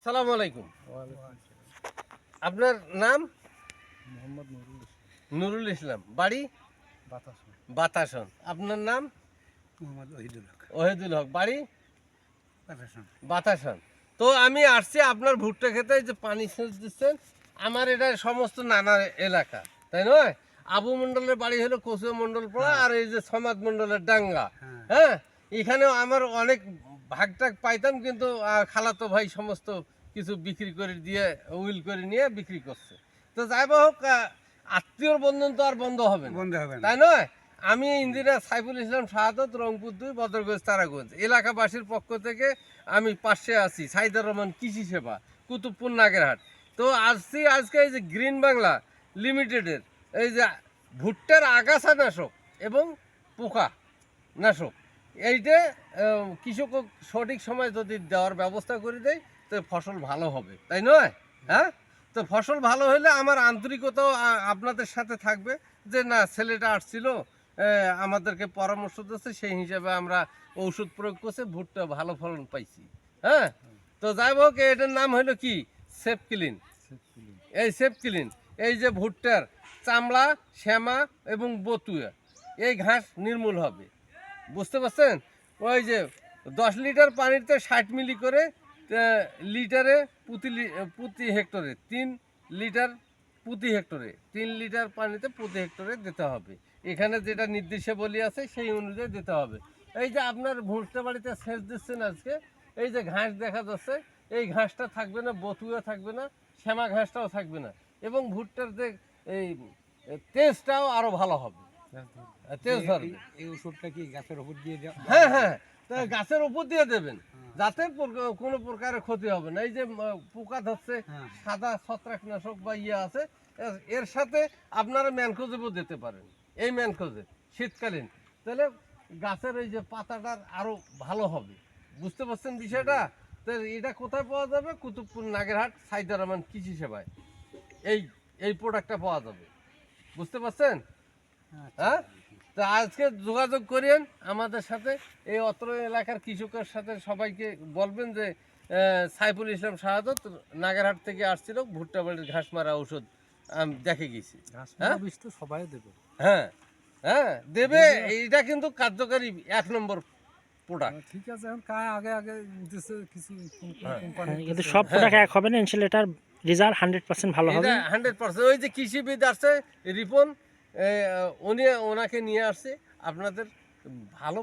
আসসালামু আলাইকুম। আপনার নাম? মোহাম্মদ নুরুল ইসলাম। বাড়ি? বাতাসন। বাতাসন। আপনার নাম? মোহাম্মদ ওহিদুল হক। ওহিদুল হক। বাড়ি? বাতাসন। বাতাসন। তো আমি আসছি আপনার ভুট্টা খেতে, যে পানি সেচ দিচ্ছেন, আমার এটা সমস্ত নানা এলাকা, তাই নয়? আবু মণ্ডলের বাড়ি হলো কচুয়া মণ্ডল পড়া, আর এই যে সমাজ মণ্ডলের ডাঙ্গা। হ্যাঁ, এখানেও আমার অনেক ভাগ টাগ পাইতাম, কিন্তু খালাতো ভাই সমস্ত কিছু বিক্রি করে দিয়ে উইল করে নিয়ে বিক্রি করছে। তো যাই বা হোক, আত্মীয়র বন্ধন তো আর বন্ধ হবে না, তাই নয়? আমি ইঞ্জিনিয়ার সাইফুল ইসলাম শাহাদত, রংপুর 2, বদরগঞ্জ, তারাগঞ্জ এলাকাবাসীর পক্ষ থেকে আমি পাশে আছি। সাইদুর রহমান কৃষি সেবা, কুতুবপুর, নাগেরহাট। তো আসছি আজকে এই যে গ্রিন বাংলা লিমিটেডের এই যে ভুট্টার আগাছা নাশক এবং পোকা নাশক, এইটা কৃষক সঠিক সময় যদি দেওয়ার ব্যবস্থা করে দেয়, তো ফসল ভালো হবে, তাই নয়? হ্যাঁ, তো ফসল ভালো হলে আমার আন্তরিকতাও আপনাদের সাথে থাকবে, যে না, ছেলেটা আসছিল, আমাদেরকে পরামর্শ দিচ্ছে, সেই হিসাবে আমরা ঔষধ প্রয়োগ করছে, ভুট্টা ভালো ফলন পাইছি। হ্যাঁ, তো যাই হোক, এটার নাম হলো কি, সেফ ক্লিন। এই সেফ ক্লিন, এই যে ভুট্টার চামড়া, শ্যামা এবং বতুয়া, এই ঘাস নির্মূল হবে, বুঝতে পারছেন? ওই যে 10 লিটার পানিতে 60 মিলি করে লিটারে প্রতি হেক্টরে 3 লিটার প্রতি হেক্টরে 3 লিটার পানিতে প্রতি হেক্টরে দিতে হবে। এখানে যেটা নির্দেশাবলী আছে সেই অনুযায়ী দিতে হবে। এই যে আপনার ভুট্টা বাড়িতে সেচ দিচ্ছেন আজকে, এই যে ঘাস দেখা যাচ্ছে, এই ঘাসটা থাকবে না, বতুয়া থাকবে না, শ্যামা ঘাসটাও থাকবে না, এবং ভুট্টার যে এই তেজটাও আরো ভালো হবে, তেজ ধরবে। এই ওষুধটা কি গাছের উপর দিয়ে দেওয়া? হ্যাঁ হ্যাঁ, তা গাছের উপর দিয়ে দেবেন, যাতে কোনো প্রকারের ক্ষতি হবে না। এই যে পোকা ধরছে, সাদা ছত্রাকনাশক বা ইয়ে আছে, এর সাথে আপনারা ম্যানকোজেবও দিতে পারেন। এই ম্যানকোজেব শীতকালীন, তাহলে গাছের এই যে পাতাটার আরো ভালো হবে, বুঝতে পারছেন বিষয়টা? তো এটা কোথায় পাওয়া যাবে? কুতুবপুর, নাগেরহাট, সাইদুর রহমান কৃষি সেবায় এই এই প্রোডাক্টটা পাওয়া যাবে, বুঝতে পারছেন? হ্যাঁ, তা আজকে যোগাযোগ করেন আমাদের সাথে, এই অত্র এলাকার কৃষকের সাথে সবাইকে বলবেন যে সাইফুল ইসলাম শাহাদত নাগেরহাট থেকে আসছিল, ভুট্টা বাড়ির ঘাস মারা ঔষধ আমি দেখে গেছি। হ্যাঁ, সবাই দেবে। হ্যাঁ হ্যাঁ, দেবে। এইটা কিন্তু কার্যকারী 1 নম্বর প্রোডাক্ট। ঠিক আছে, এখন কায় আগে আগে দিছে কিছু কোম্পানি, কিন্তু সব প্রোডাক্ট এক হবে না, ইনশাআল্লাহ এটার রেজাল্ট 100% ভালো হবে। 100%। ওই যে কৃষিবিদ আসছে রিপন, ওনাকে নিয়ে আসছে, আপনাদের ভালো